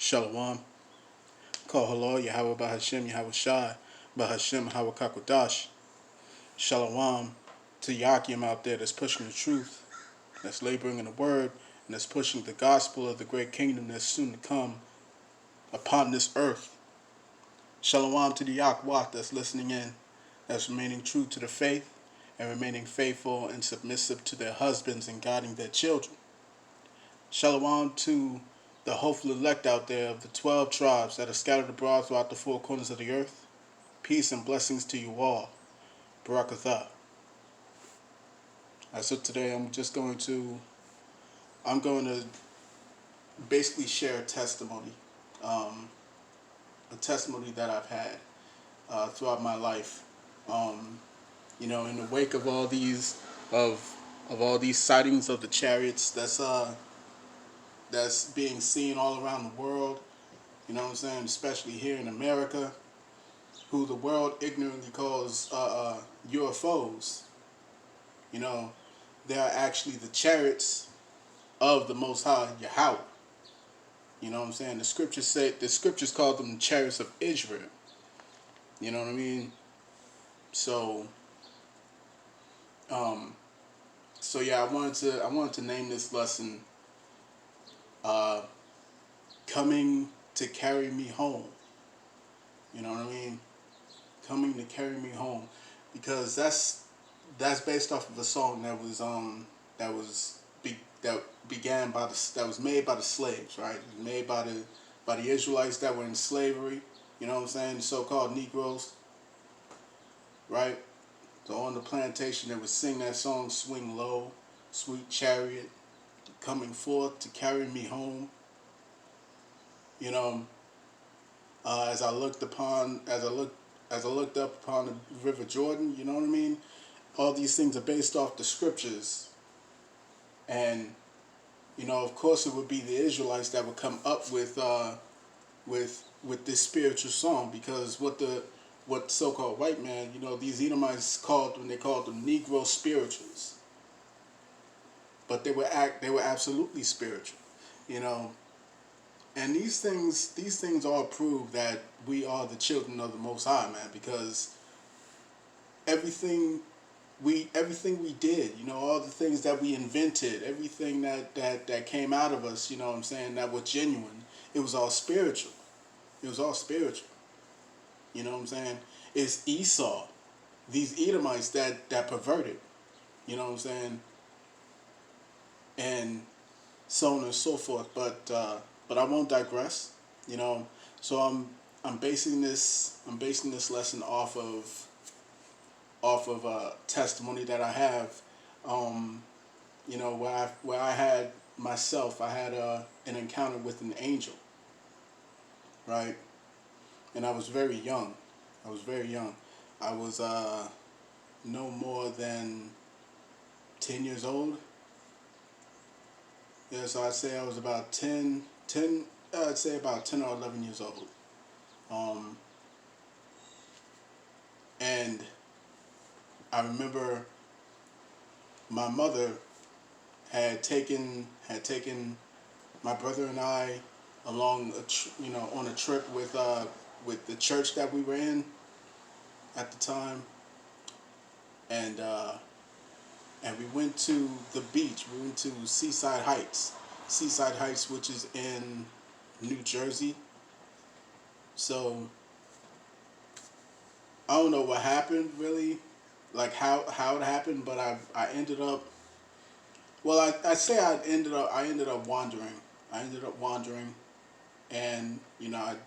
Shalom. Call hello, Yahawah Bahashem, Yahawah Bahashem, Hawakakodash. Shalom to Yakim out there that's pushing the truth, that's laboring in the word, and that's pushing the gospel of the great kingdom that's soon to come upon this earth. Shalom to the Yahawah that's listening in, that's remaining true to the faith and remaining faithful and submissive to their husbands and guiding their children. Shalom to the hopeful elect out there of the 12 tribes that are scattered abroad throughout the four corners of the earth. Peace and blessings to you all. Barakatah. So today I'm going to basically share a testimony that I've had throughout my life. In the wake of all these sightings of the chariots that's being seen all around the world, you know what I'm saying, especially here in America, who the world ignorantly calls UFOs. You know, they are actually the chariots of the Most High Yahawah. You know what I'm saying? The scriptures call them the chariots of Israel. You know what I mean? So yeah, I wanted to name this lesson coming to carry me home. You know what I mean? Coming to carry me home, because that's based off of a song that was made by the slaves, right? It was made by the Israelites that were in slavery. You know what I'm saying? The so-called Negroes, right? So on the plantation, they would sing that song, "Swing low, sweet chariot, coming forth to carry me home." You know, as I looked up upon the River Jordan, you know what I mean? All these things are based off the scriptures. And, you know, of course it would be the Israelites that would come up with this spiritual song, because what so-called white man, you know, these Edomites called them Negro spirituals. But they were absolutely spiritual, you know. And these things all prove that we are the children of the Most High, man, because everything we did, you know, all the things that we invented, everything that came out of us, you know what I'm saying, that was genuine, it was all spiritual. It was all spiritual. You know what I'm saying? It's Esau, these Edomites that perverted, you know what I'm saying, and so on and so forth. But I won't digress, you know. So I'm basing this lesson off of a testimony that I have, you know, where I had an encounter with an angel, right? And I was very young. I was no more than 10 years old. Yeah, so I'd say I was about 10 or 11 years old. And I remember my mother had taken my brother and I along on a trip with the church that we were in at the time, and we went to the beach. We went to Seaside Heights, which is in New Jersey. So I don't know what happened really, like how it happened, but I ended up. Well, I ended up wandering. And you know,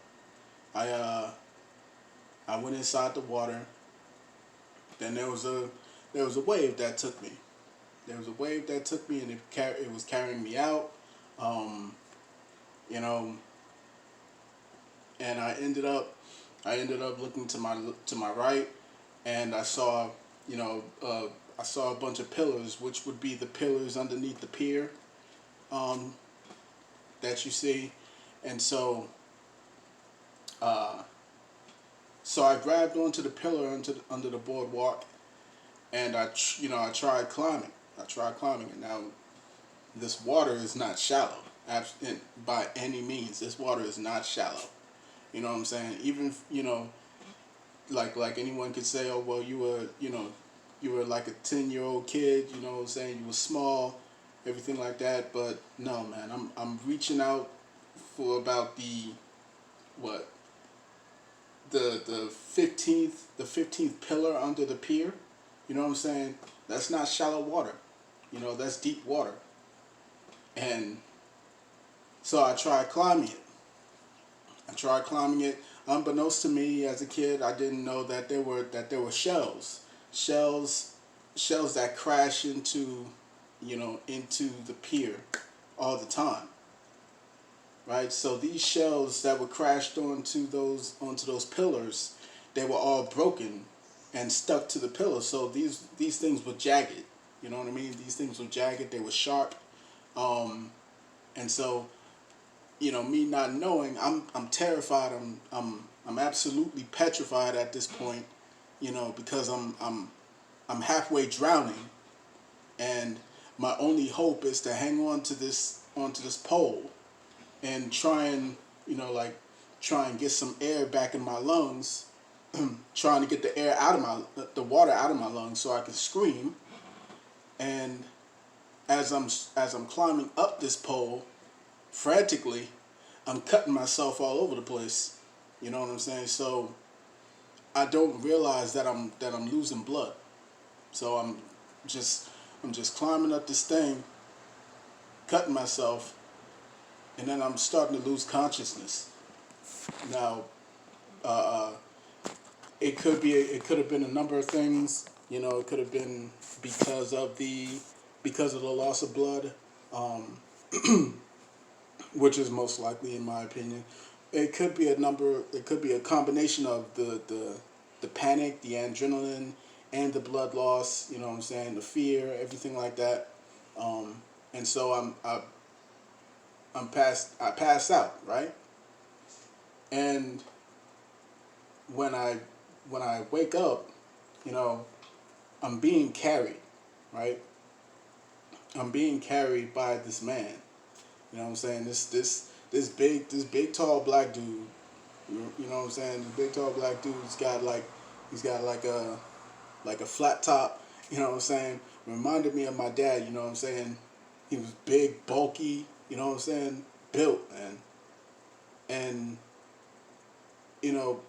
I went inside the water. Then there was a wave that took me. And it was carrying me out. You know, and I ended up looking to my right, and I saw a bunch of pillars, which would be the pillars underneath the pier that you see. And so I grabbed onto the pillar under the boardwalk, and I tried climbing. And now this water is not shallow by any means. This water is not shallow. You know what I'm saying? Even, you know, like anyone could say, oh, well, you were like a 10-year-old kid, you know what I'm saying? You were small, everything like that. But no, man, I'm reaching out for about what? The 15th pillar under the pier. You know what I'm saying? That's not shallow water. You know, that's deep water. And so I tried climbing it. Unbeknownst to me as a kid, I didn't know that there were shells that crash into, you know, into the pier all the time. Right? So these shells that were crashed onto those pillars, they were all broken and stuck to the pillar. So these things were jagged. You know what I mean? These things were jagged. They were sharp. And so, you know, me not knowing, I'm terrified. I'm absolutely petrified at this point. You know, because I'm halfway drowning, and my only hope is to hang on to this pole and try and, you know, like try and get some air back in my lungs, trying to get the water out of my lungs so I can scream. And as I'm climbing up this pole, frantically, I'm cutting myself all over the place. You know what I'm saying? So I don't realize that I'm losing blood. So I'm just climbing up this thing, cutting myself, and then I'm starting to lose consciousness. Now, it could have been a number of things. You know, it could have been because of the loss of blood, which is most likely, in my opinion. It could be a combination of the panic, the adrenaline, and the blood loss. You know what I'm saying? The fear, everything like that. And so I pass out, right? And when I wake up, you know, I'm being carried, right? I'm being carried by this man. You know what I'm saying? This big tall black dude. You know what I'm saying? This big tall black dude. He's got like a flat top. You know what I'm saying? Reminded me of my dad. You know what I'm saying? He was big, bulky. You know what I'm saying? Built, man. And you know,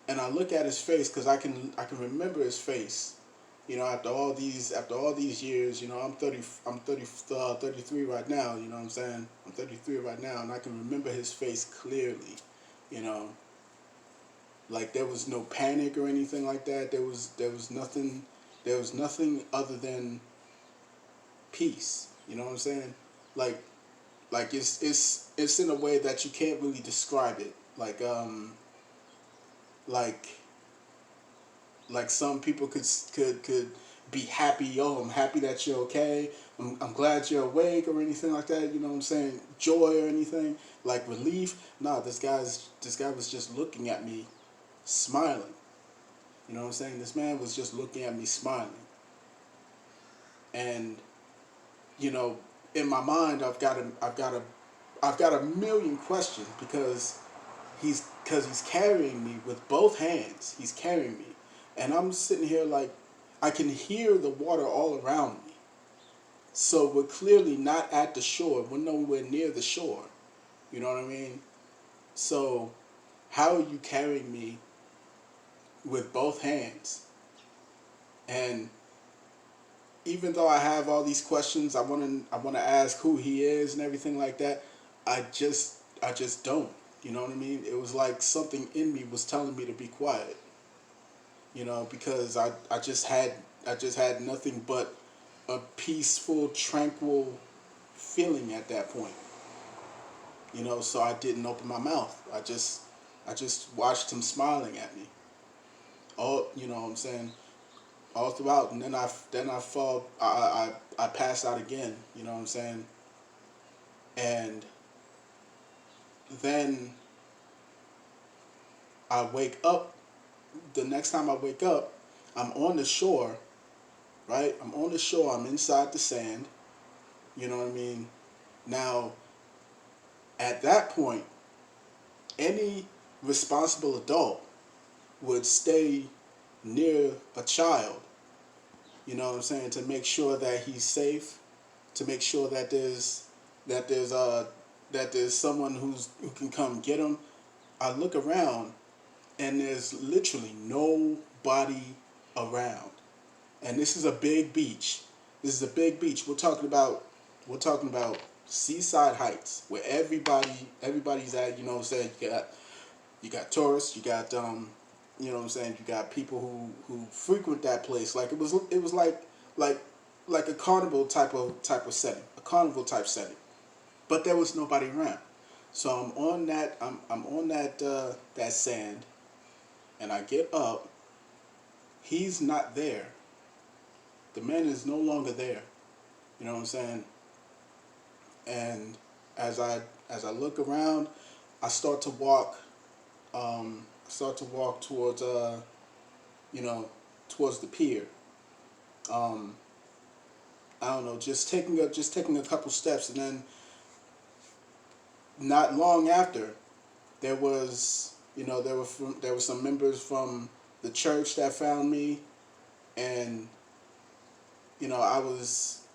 and I look at his face because I can remember his face. You know, after all these years, you know, I'm 33 right now. You know what I'm saying? I'm 33 right now, and I can remember his face clearly. You know, like there was no panic or anything like that. There was nothing. There was nothing other than peace. You know what I'm saying? Like it's in a way that you can't really describe it. Like some people could be happy. Oh, I'm happy that you're okay. I'm glad you're awake or anything like that. You know what I'm saying? Joy or anything like relief. Nah, this guy was just looking at me, smiling. You know what I'm saying? This man was just looking at me, smiling. And you know, in my mind, I've got a million questions because he's carrying me with both hands. He's carrying me. And I'm sitting here like, I can hear the water all around me. So we're clearly not at the shore. We're nowhere near the shore. You know what I mean? So how are you carrying me with both hands? And even though I have all these questions, I want to ask who he is and everything like that. I just don't. You know what I mean? It was like something in me was telling me to be quiet. You know, because I just had nothing but a peaceful, tranquil feeling at that point. You know, so I didn't open my mouth. I just watched him smiling at me. All, you know what I'm saying, all throughout, and then I fall. I pass out again. You know what I'm saying, and then I wake up. The next time I wake up, I'm on the shore, right? I'm on the shore. I'm inside the sand, You know what I mean? Now, at that point, any responsible adult would stay near a child, you know what I'm saying, to make sure that he's safe, to make sure that there's someone who can come get him. I look around and there's literally nobody around. And this is a big beach. This is a big beach. We're talking about Seaside Heights, where everybody's at. You know what I'm saying? You got tourists. You got you know what I'm saying? You got people who frequent that place. Like it was like a carnival type of setting, a carnival type setting. But there was nobody around. So I'm on that sand, and I get up. He's not there. The man is no longer there. You know what I'm saying? And as I look around, I start to walk. Towards towards the pier. I don't know, just taking a couple steps, and then not long after, there was some members from the church that found me, and I was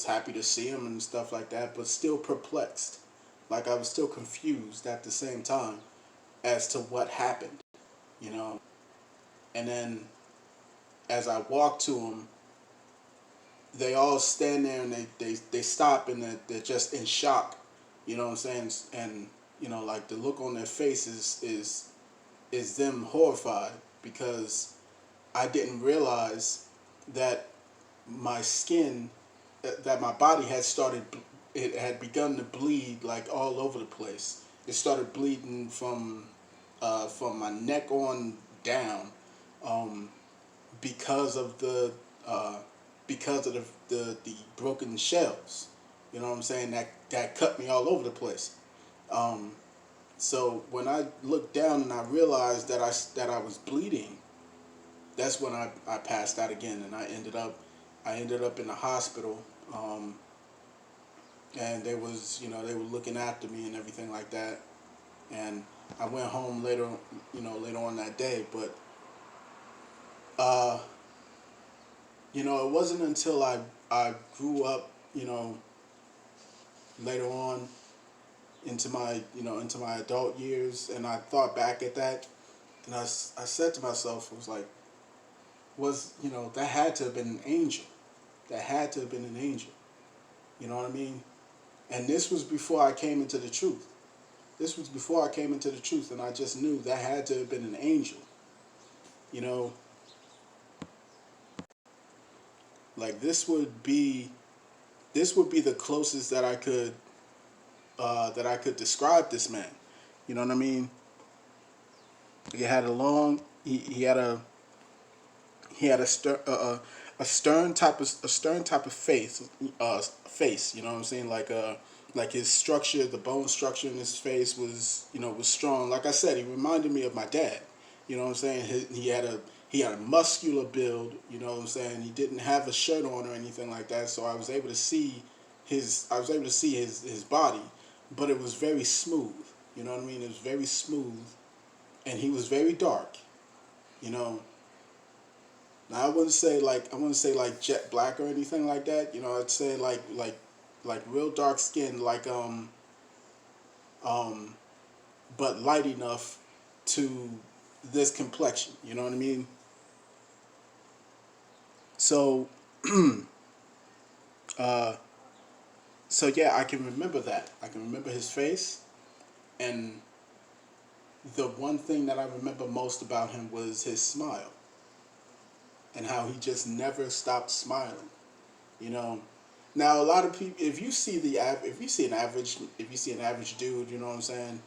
happy to see him and stuff like that, but still perplexed. Like I was still confused at the same time as to what happened, And then as I walk to them, they all stand there and they stop, and they're just in shock, you know what I'm saying? And like the look on their faces is them horrified, because I didn't realize that my skin, that my body had begun to bleed like all over the place. It started bleeding from my neck on down, because of the broken shells. You know what I'm saying? That cut me all over the place. So when I looked down and I realized that I was bleeding, that's when I passed out again, and I ended up in the hospital. And they were looking after me and everything like that. And I went home later on that day, but it wasn't until I grew up, later on into my adult years, and I thought back at that, and I said to myself, I was like, that had to have been an angel. That had to have been an angel. You know what I mean? And this was before I came into the truth. And I just knew that had to have been an angel. Like this would be the closest that I could describe this man. You know what I mean? He had he had a stern type of face. You know what I'm saying? Like his structure, the bone structure in his face was strong. Like I said, he reminded me of my dad. You know what I'm saying? He had a muscular build. You know what I'm saying? He didn't have a shirt on or anything like that, so I was able to see his body, but it was very smooth. You know what I mean? It was very smooth, and he was very dark. Now I wouldn't say like jet black or anything like that. I'd say like real dark skin, but light enough to this complexion. You know what I mean? So, so yeah, I can remember that. I can remember his face, and the one thing that I remember most about him was his smile, and how he just never stopped smiling. Now a lot of people, if you see an average dude, you know what I'm saying,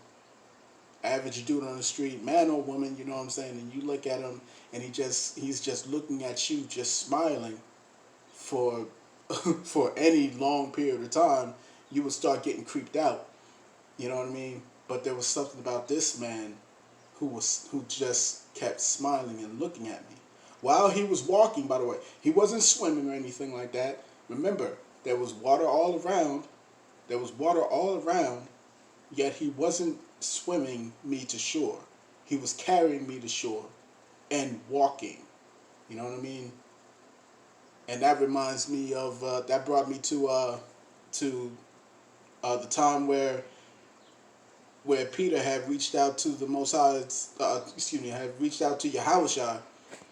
average dude on the street, man or woman, you know what I'm saying, and you look at him and he's just looking at you, just smiling for for any long period of time, you would start getting creeped out. You know what I mean? But there was something about this man who just kept smiling and looking at me while he was walking. By the way, he wasn't swimming or anything like that. Remember, There was water all around. There was water all around, yet he wasn't swimming me to shore. He was carrying me to shore and walking. You know what I mean? And that reminds me of, that brought me to the time where Peter had reached out to the Most High, had reached out to Yahawah,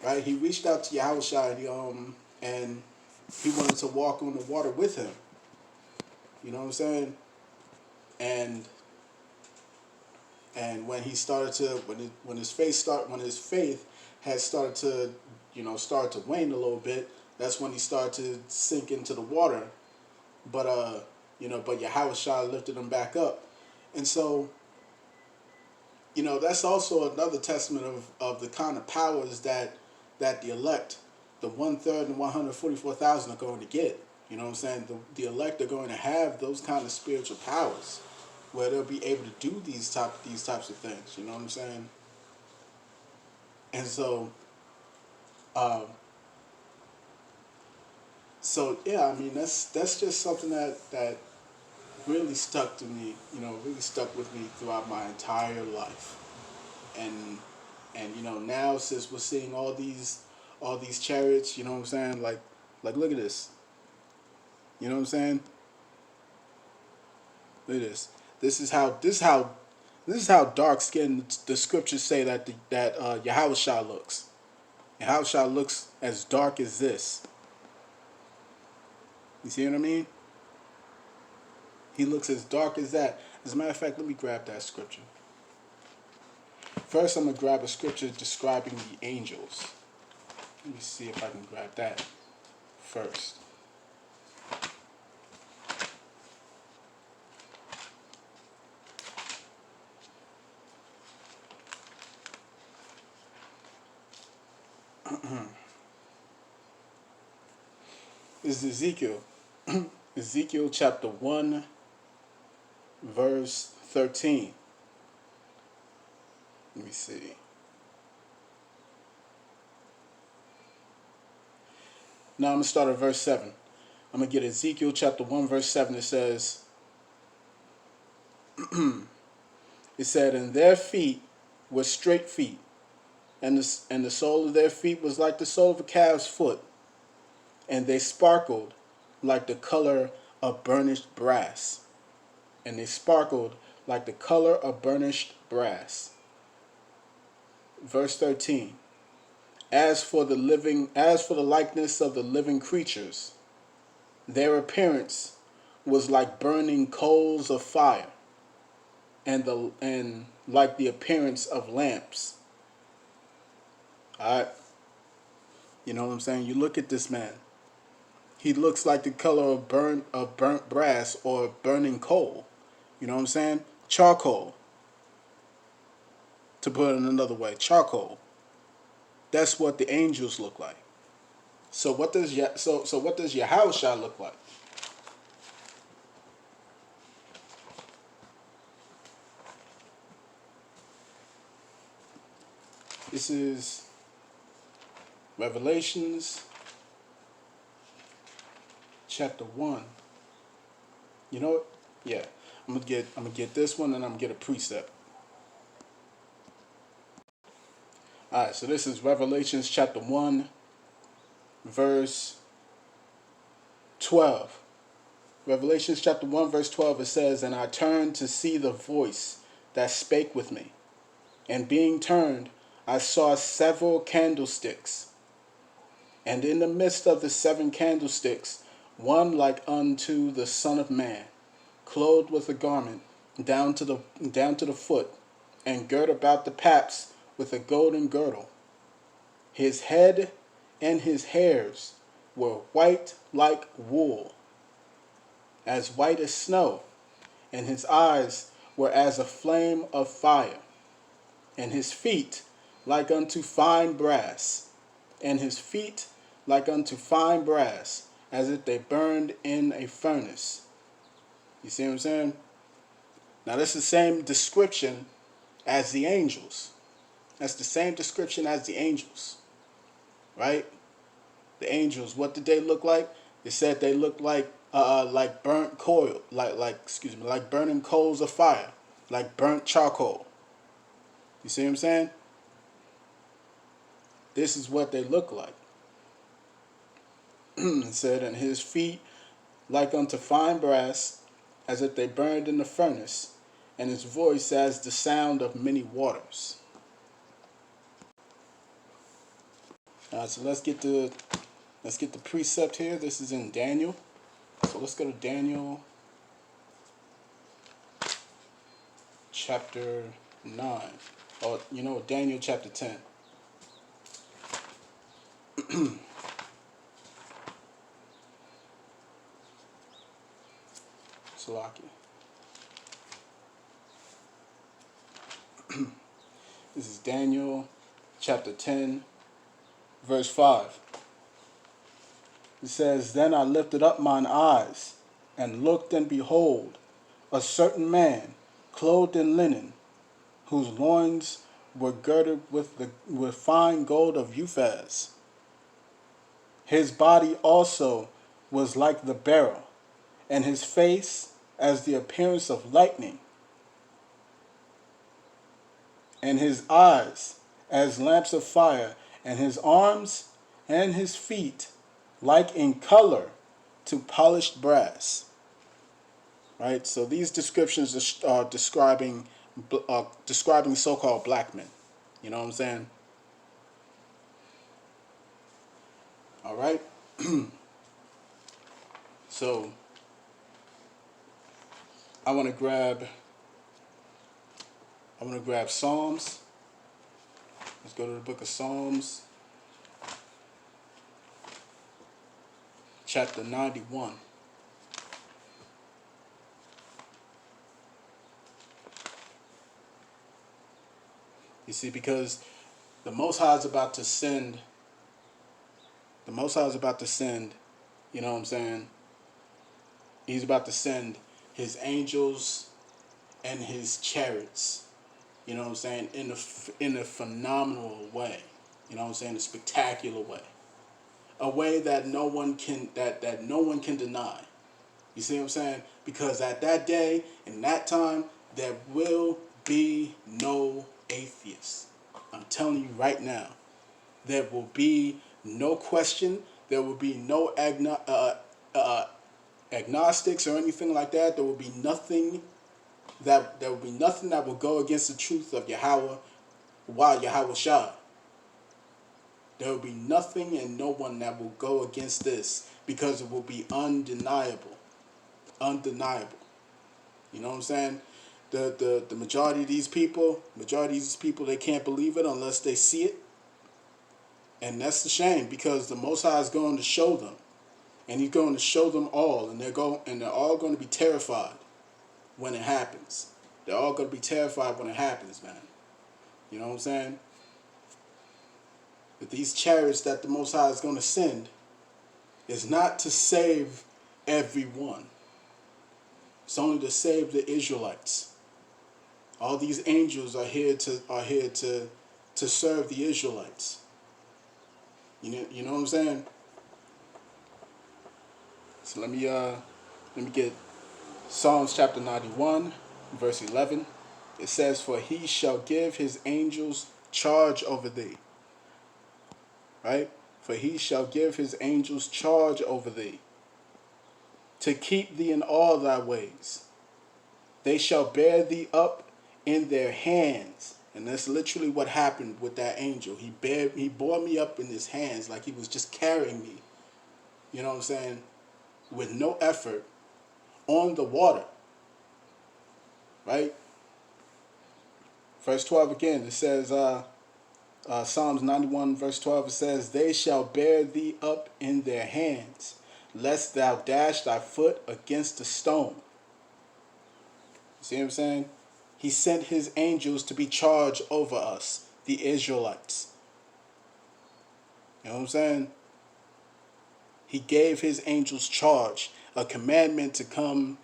right? He reached out to Yahawah and he wanted to walk on the water with him. You know what I'm saying? And when he started to, when his faith had started to, start to wane a little bit, that's when he started to sink into the water. But but Yahawah lifted him back up, and so, that's also another testament of the kind of powers that the elect, the 1/3 and 144,000 are going to get. You know what I'm saying? The elect are going to have those kind of spiritual powers, where they'll be able to do these types of things. You know what I'm saying? And so, yeah, I mean, that's just something that really stuck to me. Really stuck with me throughout my entire life. And now, since we're seeing all these chariots, you know what I'm saying? Like look at this. You know what I'm saying? Look at this. This is how dark skinned the scriptures say that Yahawah looks. Yahawah looks as dark as this. You see what I mean? He looks as dark as that. As a matter of fact, let me grab that scripture. First, I'm going to grab a scripture describing the angels. Let me see if I can grab that first. This is Ezekiel. Ezekiel chapter 1, verse 13. Let me see. Now I'm going to start at verse 7. I'm going to get Ezekiel chapter 1, verse 7. It says, it said, and their feet were straight feet, and the sole of their feet was like the sole of a calf's foot, and they sparkled like the color of burnished brass. And they sparkled like the color of burnished brass. Verse 13. As for the likeness of the living creatures, their appearance was like burning coals of fire, and like the appearance of lamps. Alright? You know what I'm saying? You look at this man. He looks like the color of burnt brass or burning coal. You know what I'm saying? Charcoal. To put it another way, charcoal. That's what the angels look like. So what does Yahawah look like? This is Revelations chapter 1. You know what? Yeah. I'm gonna get this one, and I'm gonna get a precept. Alright, so this is Revelations chapter 1, verse 12. Revelations chapter 1, verse 12, it says, and I turned to see the voice that spake with me. And being turned, I saw several candlesticks. And in the midst of the 7 candlesticks, one like unto the Son of Man, clothed with a garment down to the foot, and girt about the paps with a golden girdle. His head and his hairs were white like wool, as white as snow, and his eyes were as a flame of fire, and his feet like unto fine brass, and his feet like unto fine brass, as if they burned in a furnace. You see what I'm saying? Now that's the same description as the angels. That's the same description as the angels. Right? The angels, what did they look like? They said they looked like like burnt coal, like burning coals of fire, like burnt charcoal. You see what I'm saying? This is what they look like. It said, and his feet like unto fine brass, as if they burned in the furnace, and his voice as the sound of many waters. So let's get the precept here. This is in Daniel. So let's go to Daniel chapter 9. Or Daniel chapter 10. Salaki. This is Daniel chapter 10, verse 5. It says, Then I lifted up mine eyes, and looked, and behold, a certain man, clothed in linen, whose loins were girded with fine gold of Uphaz. His body also was like the beryl, and his face as the appearance of lightning, and his eyes as lamps of fire, and his arms and his feet like in color to polished brass. Right? So these descriptions are describing so-called black men. You know what I'm saying? All right. So I want to grab Psalms. Let's go to the book of Psalms, chapter 91. You see, because the Most High is about to send, you know what I'm saying? He's about to send his angels and his chariots, you know what I'm saying, in a phenomenal way, you know what I'm saying, a spectacular way, a way that no one can deny. You see what I'm saying? Because at that day, in that time, there will be no atheists. I'm telling you right now, there will be no question. There will be no agnostics or anything like that. There will be nothing that will go against the truth of Yahawah, Yahawah. There will be nothing and no one that will go against this, because it will be undeniable. Undeniable. You know what I'm saying? The majority of these people, they can't believe it unless they see it. And that's the shame, because the Most High is going to show them. And he's going to show them all, and they're all going to be terrified when it happens. They're all going to be terrified when it happens, man. You know what I'm saying? But these chariots that the Most High is going to send is not to save everyone. It's only to save the Israelites. All these angels are here to serve the Israelites. You know what I'm saying? So let me get Psalms chapter 91, verse 11. It says, For he shall give his angels charge over thee. Right? For he shall give his angels charge over thee, to keep thee in all thy ways. They shall bear thee up in their hands. And that's literally what happened with that angel. He bore me up in his hands like he was just carrying me. You know what I'm saying? With no effort, on the water. Right? Verse 12 again, it says, Psalms 91 verse 12, it says, They shall bear thee up in their hands, lest thou dash thy foot against a stone. See what I'm saying? He sent his angels to be charged over us, the Israelites. You know what I'm saying? He gave his angels charge, a commandment to come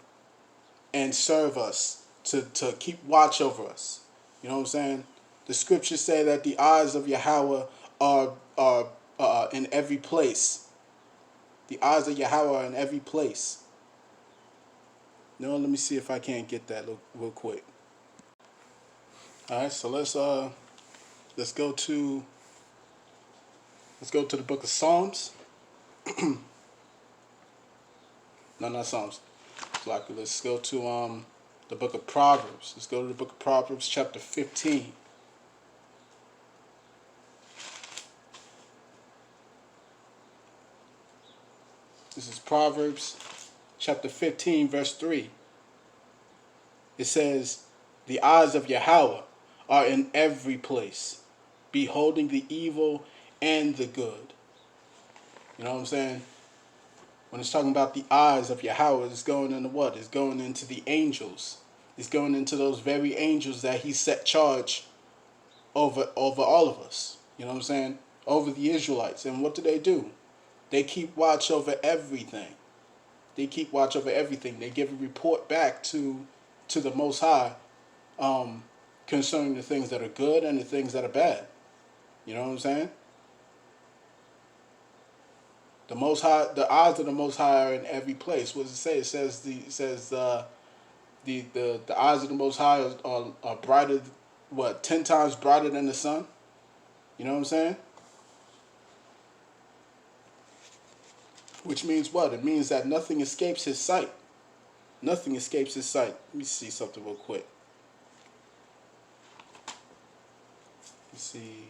and serve us, to keep watch over us. You know what I'm saying? The scriptures say that the eyes of Yahawah are in every place. The eyes of Yahawah are in every place. No, let me see if I can't get that real quick. All right, so let's go to the book of Psalms. No, not Psalms. Let's go to the book of Proverbs. Let's go to the book of Proverbs, chapter 15. This is Proverbs chapter 15, verse 3. It says, "The eyes of Yahawah are in every place, beholding the evil and the good." You know what I'm saying? When it's talking about the eyes of Yahawah, it's going into what? It's going into the angels. It's going into those very angels that he set charge over all of us. You know what I'm saying? Over the Israelites. And what do? They keep watch over everything. They keep watch over everything. They give a report back to the Most High concerning the things that are good and the things that are bad. You know what I'm saying? The Most High, the eyes of the Most High are in every place. What does it say? It says the eyes of the Most High are brighter, 10 times brighter than the sun. You know what I'm saying? Which means what? It means that nothing escapes his sight. Nothing escapes his sight. Let me see something real quick. Let's see.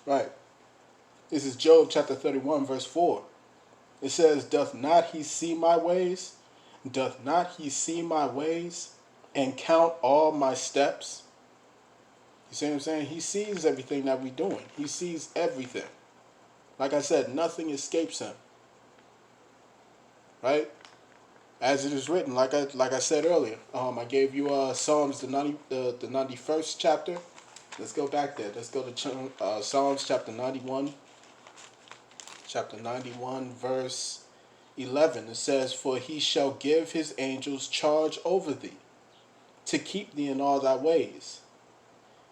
Right. This is Job chapter 31, verse 4. It says, "Doth not he see my ways? Doth not he see my ways and count all my steps?" You see what I'm saying? He sees everything that we're doing. He sees everything. Like I said, nothing escapes him. Right? As it is written, like I said earlier, I gave you Psalms the 91st chapter. Let's go back there. Let's go to Psalms chapter 91. Chapter 91, verse 11. It says, "For he shall give his angels charge over thee, to keep thee in all thy ways."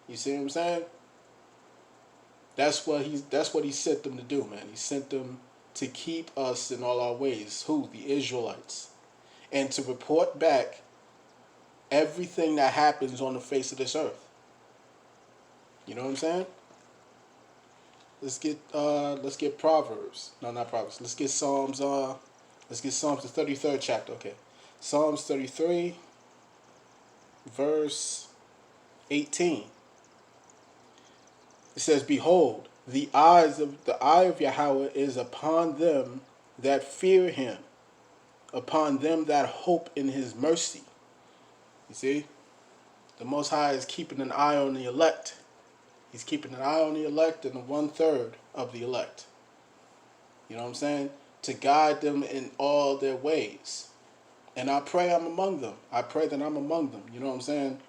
You see what I'm saying? That's what he sent them to do, man. He sent them to keep us in all our ways. Who? The Israelites. And to report back everything that happens on the face of this earth. You know what I'm saying? Let's get Proverbs. No, not Proverbs. Let's get Psalms. Let's get Psalms the 33rd chapter. Okay, Psalms 33, verse 18. It says, "Behold, the eye of Yahawah is upon them that fear him, upon them that hope in his mercy." You see, the Most High is keeping an eye on the elect. He's keeping an eye on the elect and the 1/3 of the elect. You know what I'm saying? To guide them in all their ways. And I pray I'm among them. I pray that I'm among them. You know what I'm saying?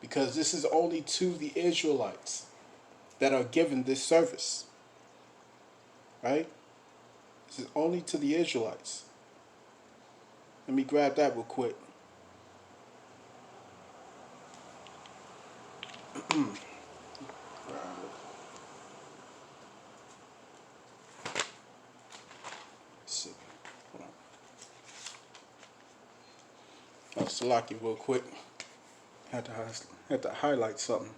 Because this is only to the Israelites that are given this service. Right? This is only to the Israelites. Let me grab that real quick. Oh, Salaki real quick. Had to highlight something.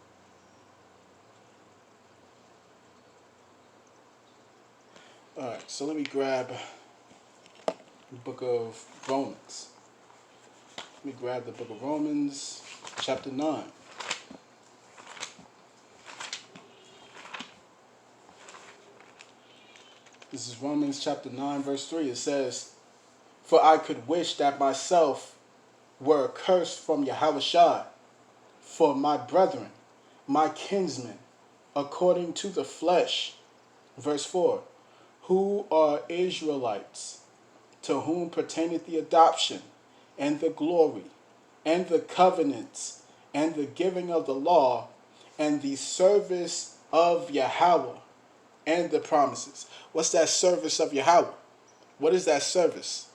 Alright, so let me grab the book of Romans. Let me grab the book of Romans, chapter 9. This is Romans chapter 9, verse 3. It says, "For I could wish that myself were accursed from Yahawah for my brethren, my kinsmen, according to the flesh." Verse 4. "Who are Israelites, to whom pertaineth the adoption, and the glory, and the covenants, and the giving of the law, and the service of Yahawah, and the promises." What's that service of Yahawah? What is that service?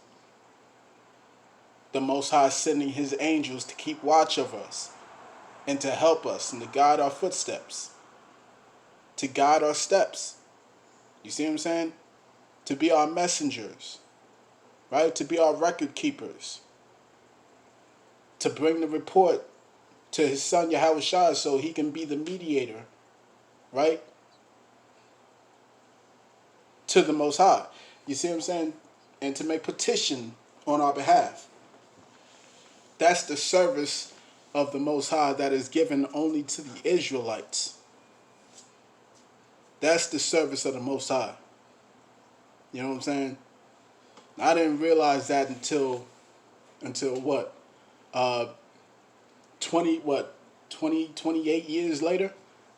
The Most High sending his angels to keep watch of us and to help us and to guide our footsteps. to guide our steps. You see what I'm saying? To be our messengers, right? To be our record keepers. To bring the report to his son Yahawah so he can be the mediator, right? To the Most High. You see what I'm saying? And to make petition on our behalf. That's the service of the Most High that is given only to the Israelites. That's the service of the Most High. You know what I'm saying? I didn't realize that until what? 28 years later.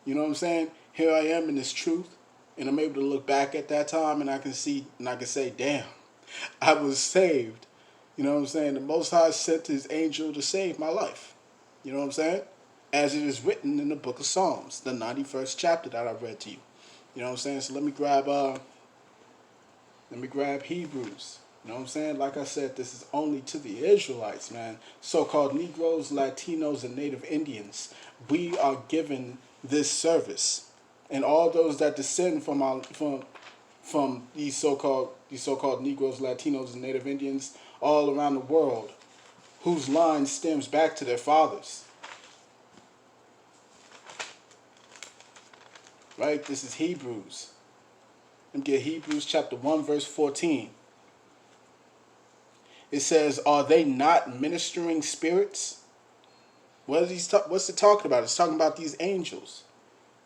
You know what I'm saying? Here I am in this truth, and I'm able to look back at that time, and I can see, and I can say, damn, I was saved. You know what I'm saying? The Most High sent his angel to save my life. You know what I'm saying? As it is written in the book of Psalms, the 91st chapter that I read to you. You know what I'm saying? So let me grab Hebrews. You know what I'm saying? Like I said, this is only to the Israelites, man. So-called Negroes, Latinos, and Native Indians. We are given this service. And all those that descend from these so-called Negroes, Latinos, and Native Indians all around the world, whose line stems back to their fathers. Right? This is Hebrews. Let me get Hebrews chapter 1, verse 14. It says, are they not ministering spirits? What's it talking about? It's talking about these angels.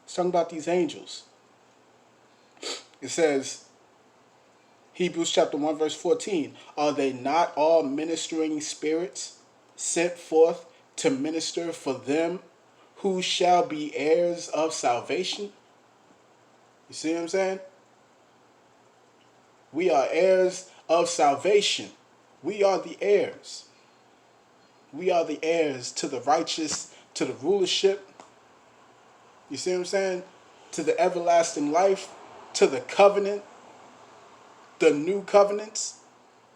It's talking about these angels. It says, Hebrews chapter 1, verse 14. Are they not all ministering spirits sent forth to minister for them who shall be heirs of salvation? You see what I'm saying? We are heirs of salvation. We are the heirs. We are the heirs to the righteous, to the rulership. You see what I'm saying? To the everlasting life, to the covenant, the new covenants.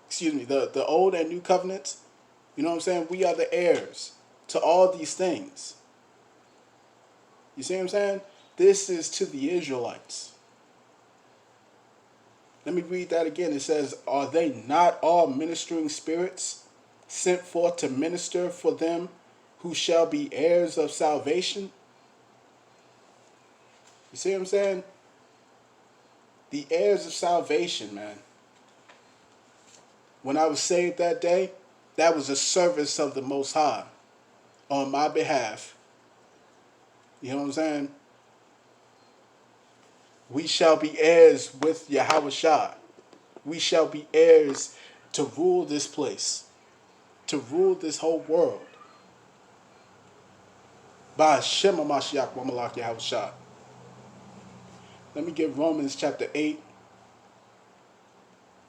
Excuse me, the old and new covenants. You know what I'm saying? We are the heirs to all these things. You see what I'm saying? This is to the Israelites. Let me read that again. It says, are they not all ministering spirits sent forth to minister for them who shall be heirs of salvation? You see what I'm saying? The heirs of salvation, man. When I was saved that day, that was a service of the Most High on my behalf. You know what I'm saying? We shall be heirs with Yahawah. We shall be heirs to rule this place, to rule this whole world. By Hashem HaMashiach Wamalach Yahawah. Let me get Romans chapter 8,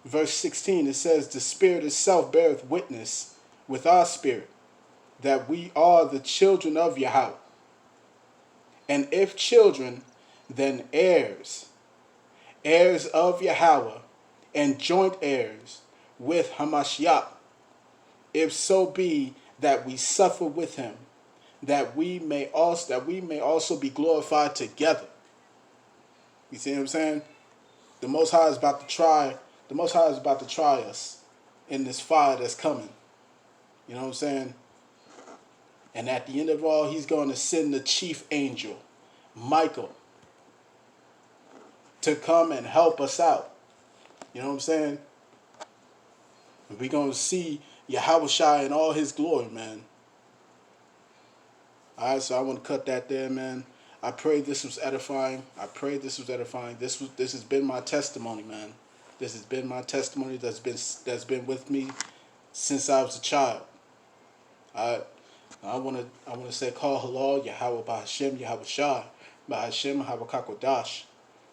verse 16. It says, the Spirit itself beareth witness with our spirit that we are the children of Yahawah. And if children, then heirs, heirs of Yahawah, and joint heirs with Hamashiach, if so be that we suffer with him, that we may also be glorified together. You see what I'm saying? The Most High is about to try. The Most High is about to try us in this fire that's coming. You know what I'm saying? And at the end of it all, he's going to send the chief angel, Michael, to come and help us out. You know what I'm saying? We're going to see Yahawah in all his glory, man. Alright, so I want to cut that there, man. I pray this was edifying. I pray this was edifying. This has been my testimony, man. This has been my testimony that's been with me since I was a child. I want to say call halal Yahawah Bahashem Yahawah Bahashem Hawakakodash.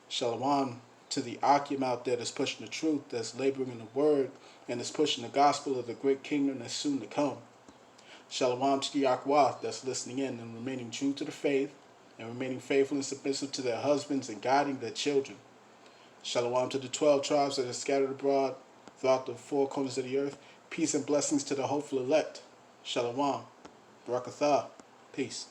Shalom to the Akim out there that's pushing the truth, that's laboring in the word, and that's pushing the gospel of the great kingdom that's soon to come. Shalom to the Yahawah that's listening in and remaining true to the faith and remaining faithful and submissive to their husbands and guiding their children. Shalom to the 12 tribes that are scattered abroad throughout the four corners of the earth. Peace and blessings to the hopeful elect. Shalom. Barakatah. Peace.